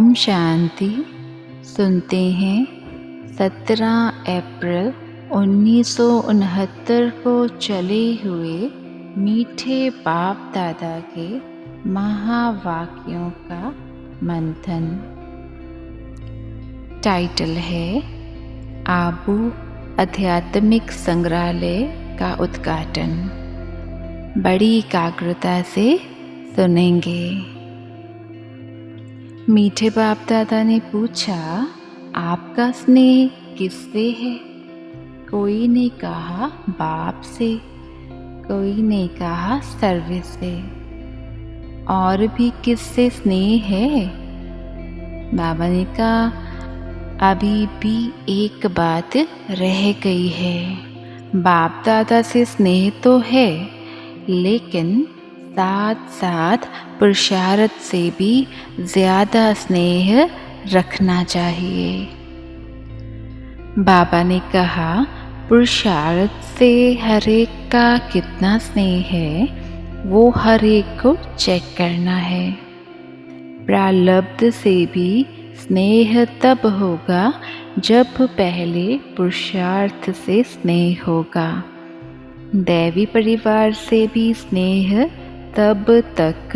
ओम शांति। सुनते हैं 17 अप्रैल 1969 को चले हुए मीठे बाप दादा के महावाक्यों का मंथन। टाइटल है आबू आध्यात्मिक संग्रहालय का उद्घाटन। बड़ी एकाग्रता से सुनेंगे। मीठे बाप दादा ने पूछा, आपका स्नेह किससे है? कोई ने कहा बाप से, कोई ने कहा सर्विस से। और भी किससे स्नेह है? बाबा ने कहा अभी भी एक बात रह गई है। बाप दादा से स्नेह तो है, लेकिन साथ साथ पुरुषार्थ से भी ज़्यादा स्नेह रखना चाहिए। बाबा ने कहा पुरुषार्थ से हर एक का कितना स्नेह है वो हर एक को चेक करना है। प्रारब्ध से भी स्नेह तब होगा जब पहले पुरुषार्थ से स्नेह होगा। दैवी परिवार से भी स्नेह तब तक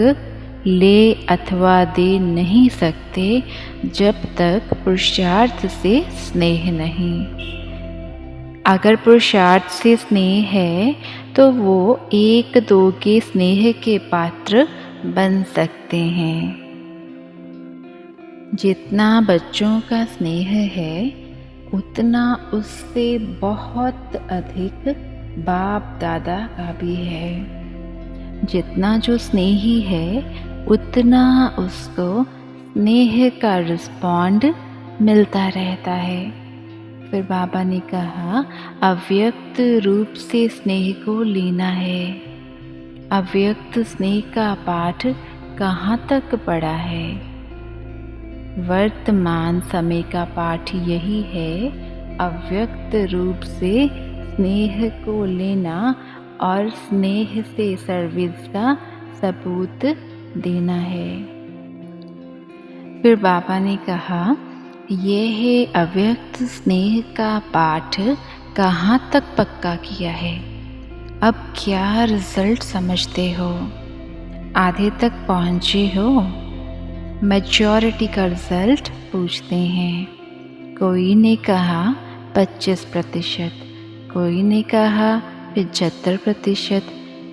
ले अथवा दे नहीं सकते जब तक पुरुषार्थ से स्नेह नहीं। अगर पुरुषार्थ से स्नेह है तो वो एक दो के स्नेह के पात्र बन सकते हैं। जितना बच्चों का स्नेह है उतना उससे बहुत अधिक बाप दादा का भी है। जितना जो स्नेही है उतना उसको स्नेह का रिस्पॉन्ड मिलता रहता है। फिर बाबा ने कहा अव्यक्त रूप से स्नेह को लेना है। अव्यक्त स्नेह का पाठ कहाँ तक पढ़ा है? वर्तमान समय का पाठ यही है, अव्यक्त रूप से स्नेह को लेना और स्नेह से सर्विस का सबूत देना है। फिर बाबा ने कहा यह है अव्यक्त स्नेह का पाठ कहाँ तक पक्का किया है? अब क्या रिजल्ट समझते हो? आधे तक पहुँचे हो? मेजॉरिटी का रिजल्ट पूछते हैं। कोई ने कहा 25%, कोई ने कहा 75%।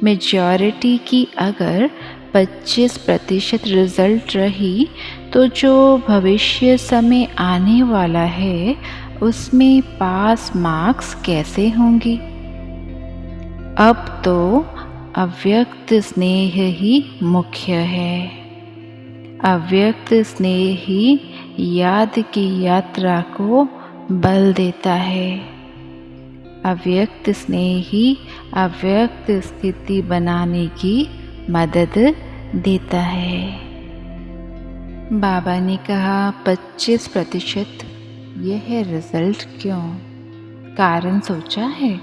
मेजॉरिटी की अगर 25% रिजल्ट रही तो जो भविष्य समय आने वाला है उसमें पास मार्क्स कैसे होंगी? अब तो अव्यक्त स्नेह ही मुख्य है। अव्यक्त स्नेह ही याद की यात्रा को बल देता है। अव्यक्त स्नेह ही अव्यक्त स्थिति बनाने की मदद देता है। बाबा ने कहा 25%, यह रिजल्ट क्यों? कारण सोचा है?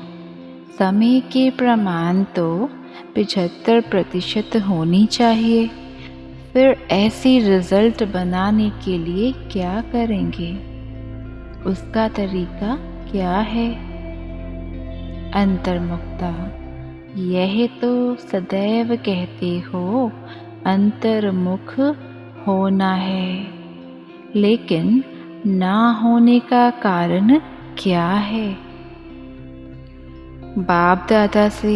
समय के प्रमाण तो 75% होनी चाहिए। फिर ऐसी रिजल्ट बनाने के लिए क्या करेंगे? उसका तरीका क्या है? अंतर्मुखता। यह तो सदैव कहते हो अंतर्मुख होना है, लेकिन ना होने का कारण क्या है? बाप दादा से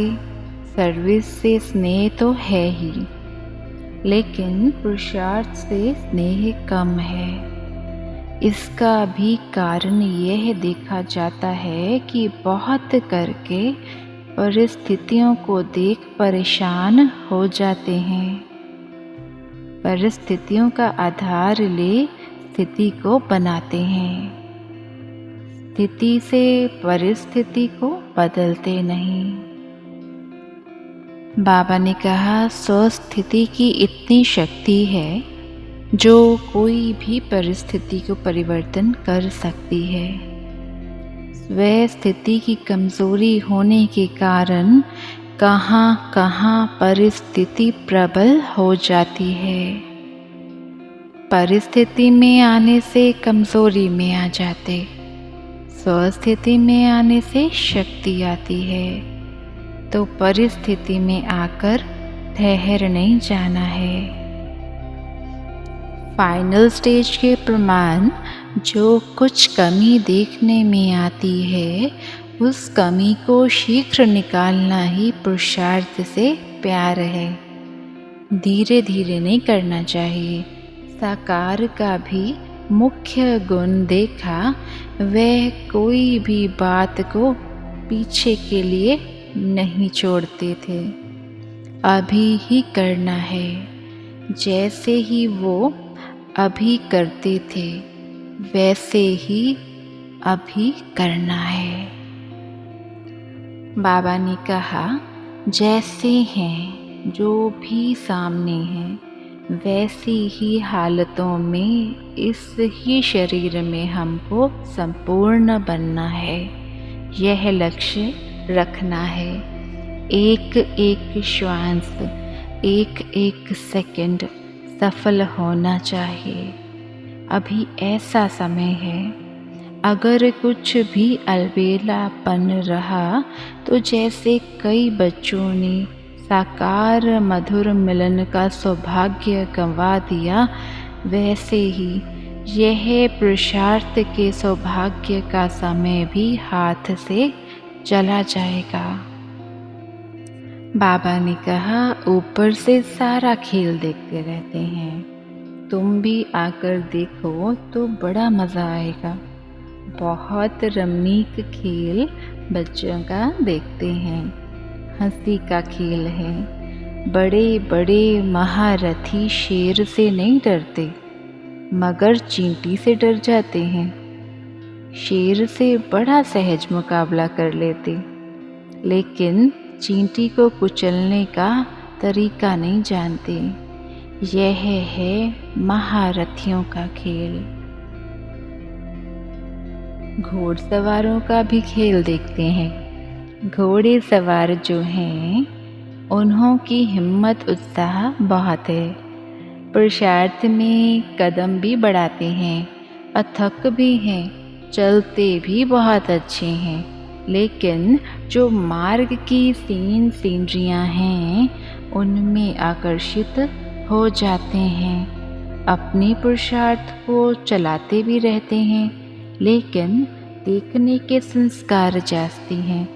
सर्विस से स्नेह तो है ही, लेकिन पुरुषार्थ से स्नेह कम है। इसका भी कारण यह देखा जाता है कि बहुत करके परिस्थितियों को देख परेशान हो जाते हैं। परिस्थितियों का आधार ले स्थिति को बनाते हैं। स्थिति से परिस्थिति को बदलते नहीं। बाबा ने कहा स्वस्थिति की इतनी शक्ति है जो कोई भी परिस्थिति को परिवर्तन कर सकती है। स्व स्थिति की कमजोरी होने के कारण कहाँ परिस्थिति प्रबल हो जाती है। परिस्थिति में आने से कमज़ोरी में आ जाते, स्वस्थिति में आने से शक्ति आती है। तो परिस्थिति में आकर ठहर नहीं जाना है। फाइनल स्टेज के प्रमाण जो कुछ कमी देखने में आती है, उस कमी को शीघ्र निकालना ही पुरुषार्थ से प्यार है। धीरे धीरे नहीं करना चाहिए। साकार का भी मुख्य गुण देखा, वह कोई भी बात को पीछे के लिए नहीं छोड़ते थे। अभी ही करना है, जैसे ही वो अभी करते थे वैसे ही अभी करना है। बाबा ने कहा, जैसे हैं जो भी सामने हैं, वैसी ही हालतों में इस ही शरीर में हमको संपूर्ण बनना है। यह लक्ष्य रखना है। एक एक श्वास, एक एक सेकंड सफल होना चाहिए। अभी ऐसा समय है। अगर कुछ भी अलबेलापन रहा तो जैसे कई बच्चों ने साकार मधुर मिलन का सौभाग्य गंवा दिया, वैसे ही यह पुरुषार्थ के सौभाग्य का समय भी हाथ से चला जाएगा। बाबा ने कहा, ऊपर से सारा खेल देखते रहते हैं, तुम भी आकर देखो तो बड़ा मज़ा आएगा। बहुत रमणीक खेल बच्चों का देखते हैं, हंसी का खेल है। बड़े बड़े महारथी शेर से नहीं डरते, मगर चींटी से डर जाते हैं। शेर से बड़ा सहज मुकाबला कर लेते, लेकिन चींटी को कुचलने का तरीका नहीं जानते। यह है महारथियों का खेल। घोड़सवारों का भी खेल देखते हैं। घोड़े सवार जो हैं, उन्हों की हिम्मत उत्साह बहुत है। पुरुषार्थ में कदम भी बढ़ाते हैं, अथक भी हैं, चलते भी बहुत अच्छे हैं। लेकिन जो मार्ग की सीनरियाँ हैं, उनमें आकर्षित हो जाते हैं। अपने पुरुषार्थ को चलाते भी रहते हैं, लेकिन देखने के संस्कार जागते हैं।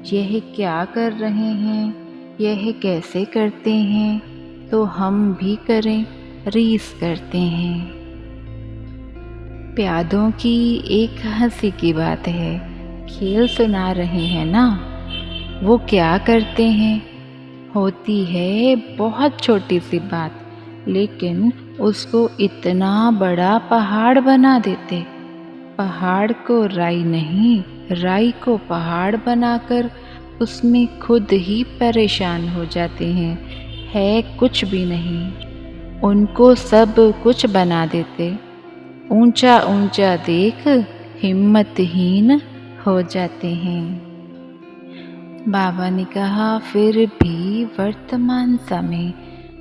यह क्या कर रहे हैं, यह कैसे करते हैं, तो हम भी करें, रीस करते हैं। प्यादों की एक हंसी की बात है, खेल सुना रहे हैं ना, वो क्या करते हैं। होती है बहुत छोटी सी बात, लेकिन उसको इतना बड़ा पहाड़ बना देते। पहाड़ को राई नहीं, राई को पहाड़ बनाकर उसमें खुद ही परेशान हो जाते हैं। है कुछ भी नहीं, उनको सब कुछ बना देते। ऊंचा ऊंचा देख हिम्मतहीन हो जाते हैं। बाबा ने कहा, फिर भी वर्तमान समय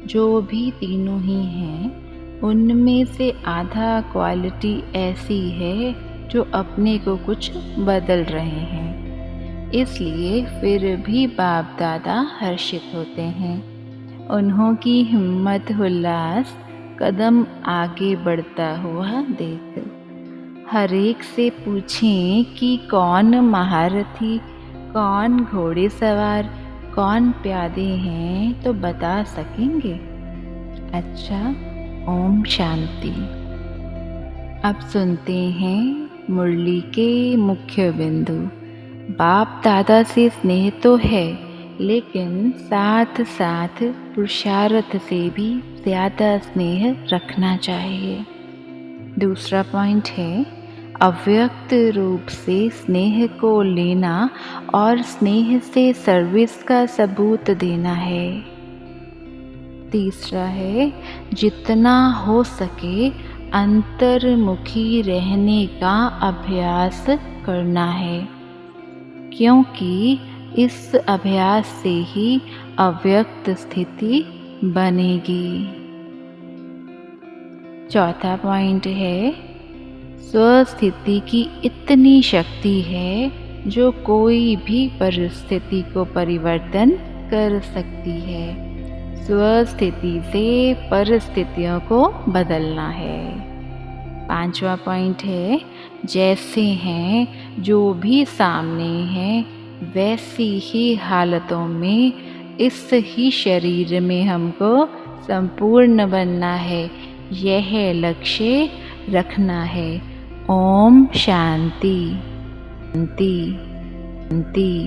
जो भी तीनों ही हैं, उनमें से आधा क्वालिटी ऐसी है जो अपने को कुछ बदल रहे हैं। इसलिए फिर भी बाप दादा हर्षित होते हैं। उन्हों की हिम्मत उल्लास कदम आगे बढ़ता हुआ देख। हर एक से पूछें कि कौन महारथी, कौन घोड़े सवार, कौन प्यादे हैं, तो बता सकेंगे। अच्छा, ओम शांति। अब सुनते हैं मुरली के मुख्य बिंदु। बाप दादा से स्नेह तो है, लेकिन साथ साथ पुरुषार्थ से भी ज़्यादा स्नेह रखना चाहिए। दूसरा पॉइंट है, अव्यक्त रूप से स्नेह को लेना और स्नेह से सर्विस का सबूत देना है। तीसरा है, जितना हो सके अंतर्मुखी रहने का अभ्यास करना है, क्योंकि इस अभ्यास से ही अव्यक्त स्थिति बनेगी। चौथा पॉइंट है, स्वस्थिति की इतनी शक्ति है जो कोई भी परिस्थिति को परिवर्तन कर सकती है। स्वस्थिति से परिस्थितियों को बदलना है। पांचवा पॉइंट है, जैसे हैं जो भी सामने हैं वैसी ही हालतों में इस ही शरीर में हमको संपूर्ण बनना है, यह लक्ष्य रखना है। ओम शांति शांति शांति।